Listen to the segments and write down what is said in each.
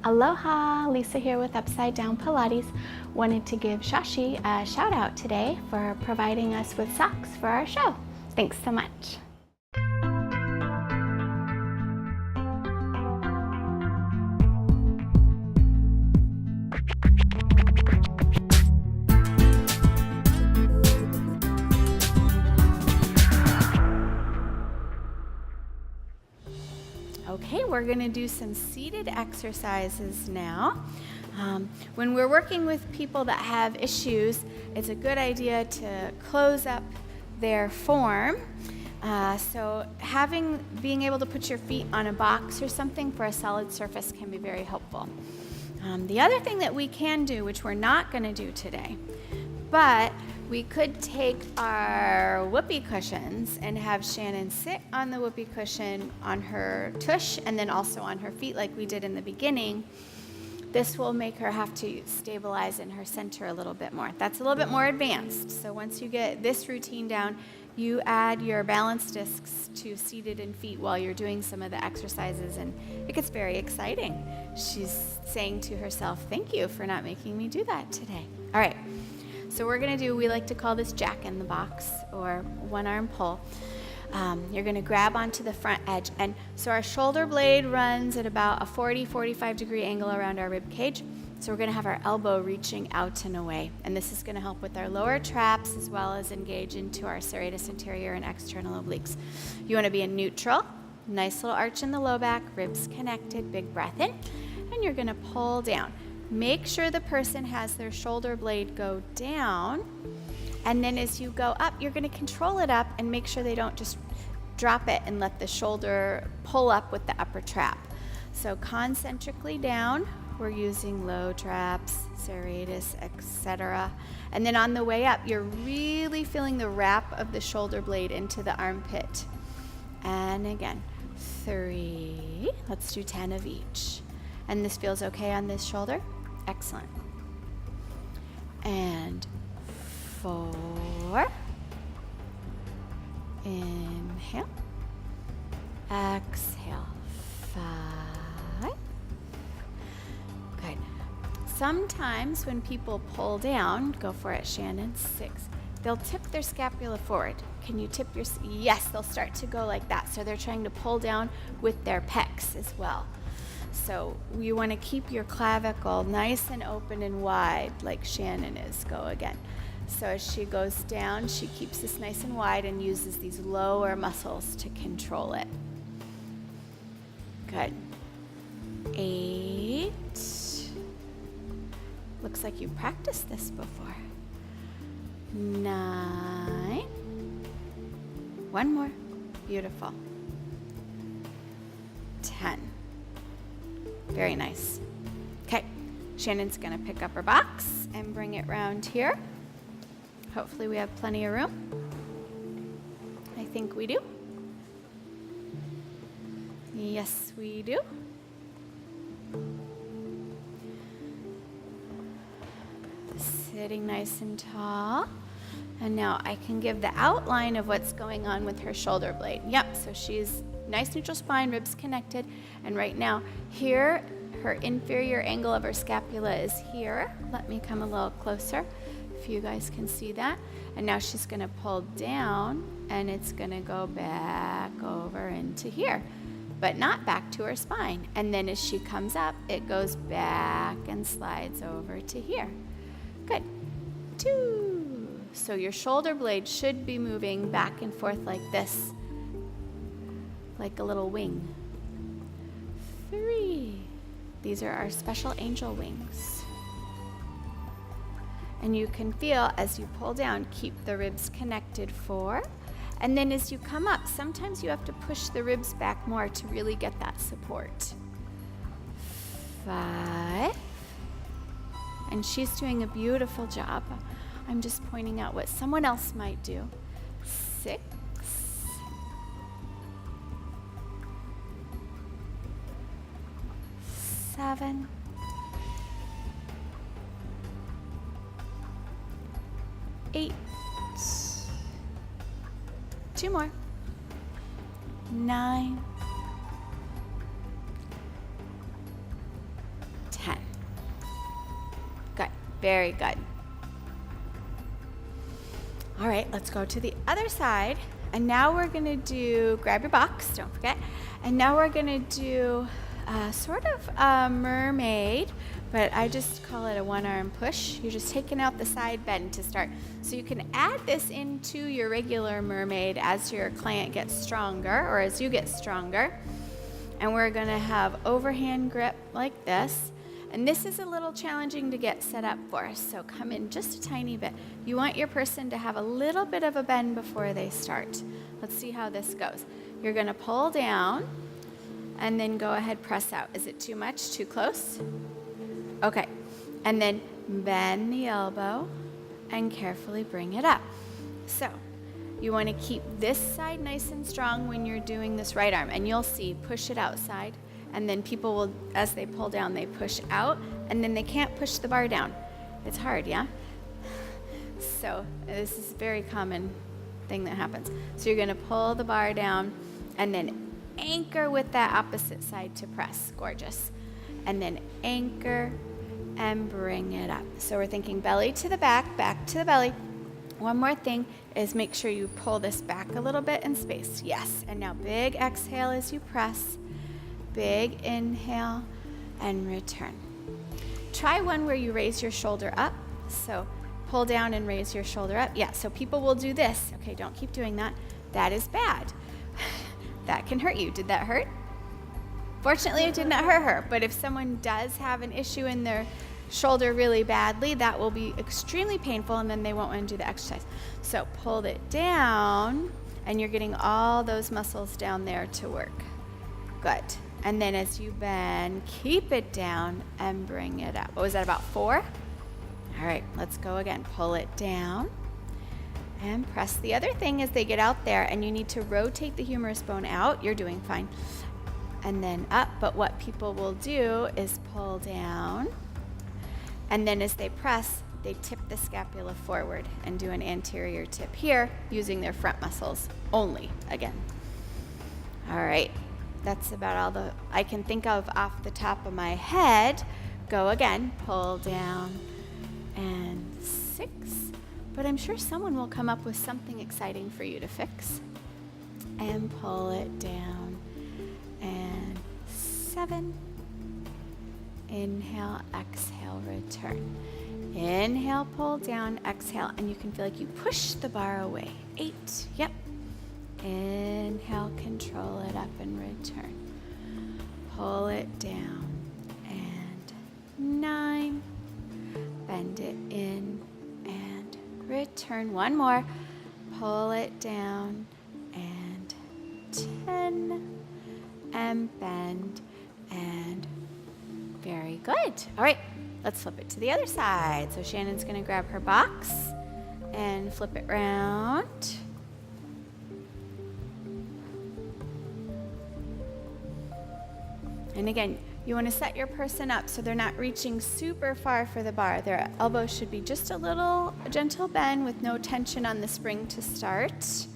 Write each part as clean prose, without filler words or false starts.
Aloha, Lisa here with Upside Down Pilates. Wanted to give Shashi a shout out today for providing us with socks for our show. Thanks so much. Okay, we're going to do some seated exercises now. When we're working with people that have issues, it's a good idea to close up their form. So being able to put your feet on a box or something for a solid surface can be very helpful. The other thing that we can do, which we're not going to do today, but we could take our whoopee cushions and have Shannon sit on the whoopee cushion on her tush and then also on her feet like we did in the beginning. This will make her have to stabilize in her center a little bit more. That's a little bit more advanced. So once you get this routine down, you add your balance discs to seated and feet while you're doing some of the exercises, and it gets very exciting. She's saying to herself, "Thank you for not making me do that today." All right. So we like to call this Jack in the Box or one arm pull. You're going to grab onto the front edge. And so our shoulder blade runs at about a 40-45 degree angle around our rib cage. So we're going to have our elbow reaching out and away. And this is going to help with our lower traps as well as engage into our serratus anterior and external obliques. You want to be in neutral. Nice little arch in the low back, ribs connected, big breath in. And you're going to pull down. Make sure the person has their shoulder blade go down, and then as you go up, you're going to control it up and make sure they don't just drop it and let the shoulder pull up with the upper trap. So concentrically down, we're using low traps, serratus, etc. And then on the way up, you're really feeling the wrap of the shoulder blade into the armpit. And again, 3, let's do 10 of each. And this feels okay on this shoulder? Excellent. And 4. Inhale. Exhale. 5. Good. Sometimes when people pull down, go for it, Shannon, 6. They'll tip their scapula forward. Can you tip your, yes, they'll start to go like that. So they're trying to pull down with their pecs as well. So you want to keep your clavicle nice and open and wide like Shannon is. Go again. So as she goes down, she keeps this nice and wide and uses these lower muscles to control it. Good. 8. Looks like you've practiced this before. 9. One more. Beautiful. 10. Very nice. Okay, Shannon's gonna pick up her box and bring it round here. Hopefully we have plenty of room. I think we do. Yes, we do. Sitting nice and tall. And now I can give the outline of what's going on with her shoulder blade. Yep, so she's nice neutral spine, ribs connected, and right now here, her inferior angle of her scapula is here. Let me come a little closer if you guys can see that. And now she's gonna pull down and it's gonna go back over into here, but not back to her spine. And then as she comes up, it goes back and slides over to here. Good. 2. So your shoulder blade should be moving back and forth like this, like a little wing. 3. These are our special angel wings. And you can feel as you pull down, keep the ribs connected. 4. And then as you come up, sometimes you have to push the ribs back more to really get that support. 5. And she's doing a beautiful job. I'm just pointing out what someone else might do. 6. 7. 8. 2 more. 9. 10. Good, very good. All right, let's go to the other side. And now we're gonna do, grab your box, don't forget. And now we're gonna do sort of a mermaid, but I just call it a one-arm push. You're just taking out the side bend to start. So you can add this into your regular mermaid as your client gets stronger or as you get stronger. And we're gonna have overhand grip like this. And this is a little challenging to get set up for, so come in just a tiny bit. You want your person to have a little bit of a bend before they start. Let's see how this goes. You're gonna pull down and then go ahead, press out. Is it too much, too close? Okay, and then bend the elbow and carefully bring it up. So you wanna keep this side nice and strong when you're doing this right arm, and you'll see, push it outside. And then people will, as they pull down, they push out, and then they can't push the bar down. It's hard, yeah? So this is a very common thing that happens. So you're gonna pull the bar down, and then anchor with that opposite side to press. Gorgeous. And then anchor and bring it up. So we're thinking belly to the back to the belly. One more thing is make sure you pull this back a little bit in space. Yes, and now big exhale as you press. Big inhale and return. Try one where you raise your shoulder up. So pull down and raise your shoulder up. Yeah, so people will do this. Okay, don't keep doing that. That is bad. That can hurt you. Did that hurt? Fortunately, it did not hurt her. But if someone does have an issue in their shoulder really badly, that will be extremely painful, and then they won't want to do the exercise. So pull it down, and you're getting all those muscles down there to work. Good. And then as you bend, keep it down and bring it up. What was that, about 4? All right, let's go again. Pull it down and press. The other thing is they get out there and you need to rotate the humerus bone out. You're doing fine. And then up, but what people will do is pull down, and then as they press, they tip the scapula forward and do an anterior tip here using their front muscles only again. All right. That's about all I can think of off the top of my head. Go again, pull down, and 6. But I'm sure someone will come up with something exciting for you to fix. And pull it down, and 7. Inhale, exhale, return. Inhale, pull down, exhale, and you can feel like you push the bar away. 8, yep. Inhale, control it up and return. Pull it down, and 9. Bend it in and return. One more. Pull it down, and 10. And bend, and very good. All right, let's flip it to the other side. So Shannon's gonna grab her box and flip it round. And again, you want to set your person up so they're not reaching super far for the bar. Their elbows should be just a little gentle bend with no tension on the spring to start.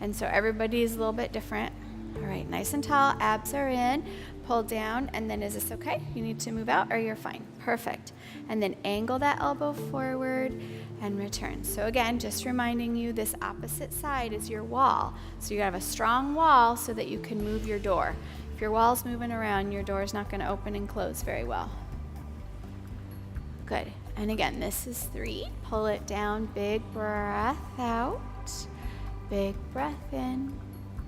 And so everybody's a little bit different. All right, nice and tall, abs are in, pull down, and then is this okay? You need to move out or you're fine? Perfect. And then angle that elbow forward and return. So again, just reminding you this opposite side is your wall. So you gotta have a strong wall so that you can move your door. If your wall's moving around, your door's not gonna open and close very well. Good. And again, this is 3. Pull it down, big breath out, big breath in,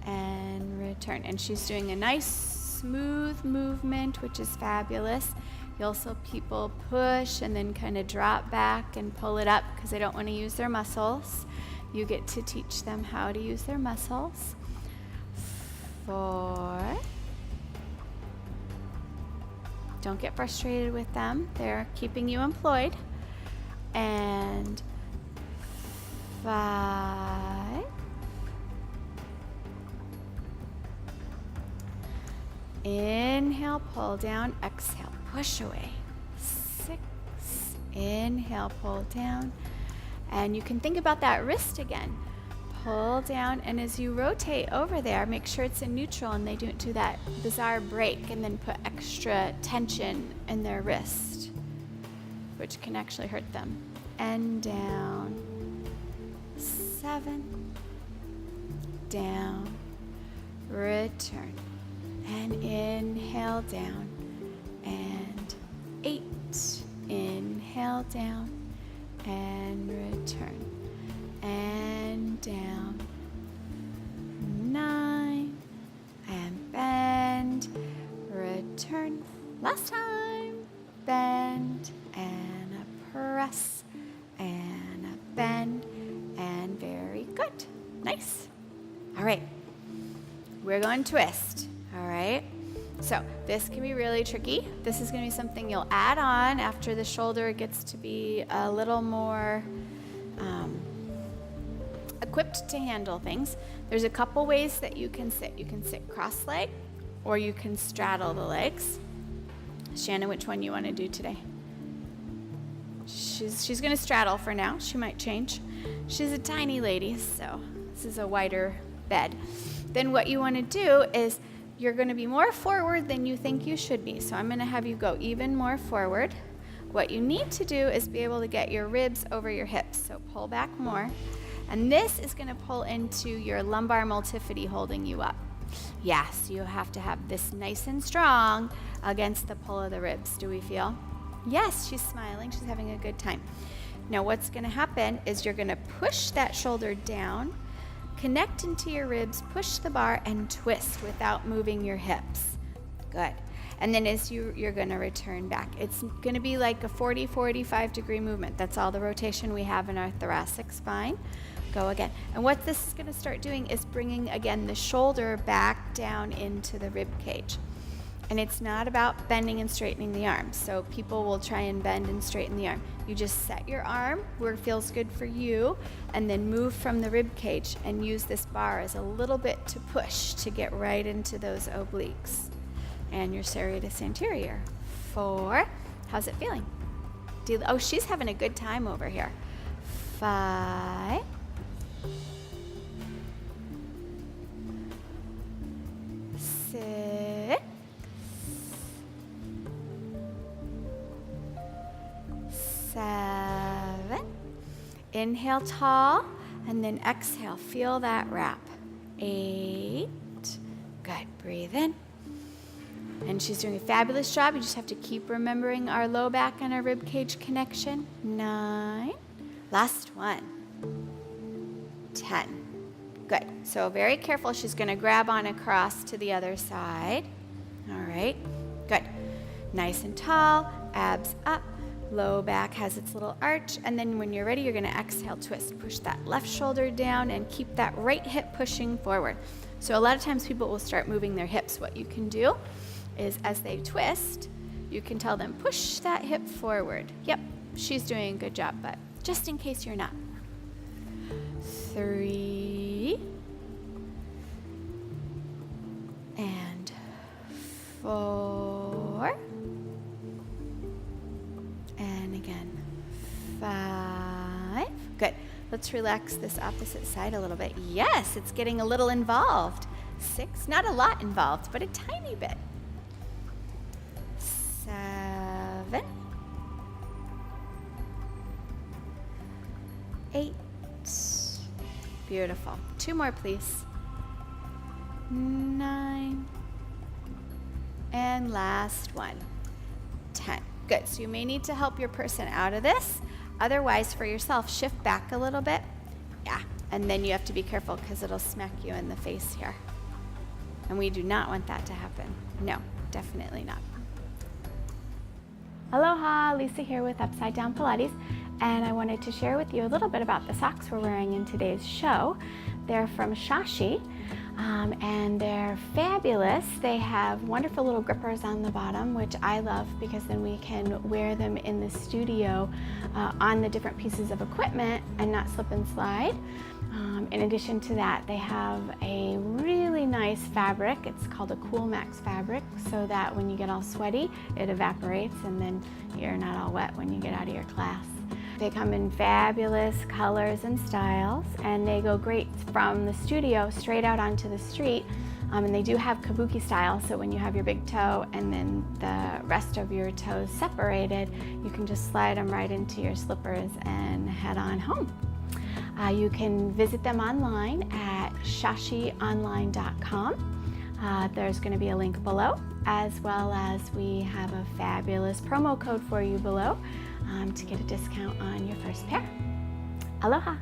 and return. And she's doing a nice smooth movement, which is fabulous. You also people push and then kind of drop back and pull it up because they don't want to use their muscles. You get to teach them how to use their muscles. 4. Don't get frustrated with them. They're keeping you employed. And 5. Inhale, pull down, exhale, push away. 6. Inhale, pull down. And you can think about that wrist again. pull down, and as you rotate over there, make sure it's in neutral and they don't do that bizarre break and then put extra tension in their wrist, which can actually hurt them. And down, 7, down, return, and inhale down, and 8, inhale down, and return, and down, 9, and bend, return, last time, bend, and a press, and a bend, and very good, nice. All right, we're going to twist, all right? So this can be really tricky. This is going to be something you'll add on after the shoulder gets to be a little more equipped to handle things. There's a couple ways that you can sit. You can sit cross-legged, or you can straddle the legs. Shannon, which one you want to do today? She's going to straddle for now. She might change. She's a tiny lady, so this is a wider bed. Then what you want to do is you're going to be more forward than you think you should be. So I'm going to have you go even more forward. What you need to do is be able to get your ribs over your hips. So pull back more. And this is going to pull into your lumbar multifidi holding you up. Yes, you have to have this nice and strong against the pull of the ribs. Do we feel? Yes, she's smiling. She's having a good time. Now what's going to happen is you're going to push that shoulder down, connect into your ribs, push the bar, and twist without moving your hips. Good. And then as you're going to return back. It's going to be like a 45 degree movement. That's all the rotation we have in our thoracic spine. Go again. And what this is going to start doing is bringing, again, the shoulder back down into the rib cage. And it's not about bending and straightening the arm. So people will try and bend and straighten the arm. You just set your arm where it feels good for you, and then move from the rib cage and use this bar as a little bit to push to get right into those obliques and your serratus anterior. 4. How's it feeling? Oh, she's having a good time over here. 5. 6. 7. Inhale tall, and then exhale. Feel that wrap. 8. Good. Breathe in. And she's doing a fabulous job. You just have to keep remembering our low back and our rib cage connection. 9. Last one. 10. Good. So very careful. She's going to grab on across to the other side. All right. Good. Nice and tall. Abs up. Low back has its little arch. And then when you're ready, you're going to exhale, twist. Push that left shoulder down and keep that right hip pushing forward. So a lot of times people will start moving their hips. What you can do is as they twist, you can tell them, push that hip forward. Yep, she's doing a good job, but just in case you're not. 3. And 4. And again, 5. Good. Let's relax this opposite side a little bit. Yes, it's getting a little involved. 6. Not a lot involved, but a tiny bit. 7. 8. Beautiful. 2 more, please. 9. And last one. 10. Good. So you may need to help your person out of this. Otherwise, for yourself, shift back a little bit. Yeah. And then you have to be careful because it'll smack you in the face here. And we do not want that to happen. No, definitely not. Aloha, Lisa here with Upside Down Pilates, and I wanted to share with you a little bit about the socks we're wearing in today's show. They're from Shashi, and they're fabulous. They have wonderful little grippers on the bottom, which I love because then we can wear them in the studio on the different pieces of equipment and not slip and slide. In addition to that, they have a really nice fabric. It's called a Cool Max fabric, so that when you get all sweaty, it evaporates and then you're not all wet when you get out of your class. They come in fabulous colors and styles, and they go great from the studio straight out onto the street. And they do have kabuki style, so when you have your big toe and then the rest of your toes separated, you can just slide them right into your slippers and head on home. You can visit them online at shashionline.com. There's going to be a link below, as well as we have a fabulous promo code for you below to get a discount on your first pair. Aloha!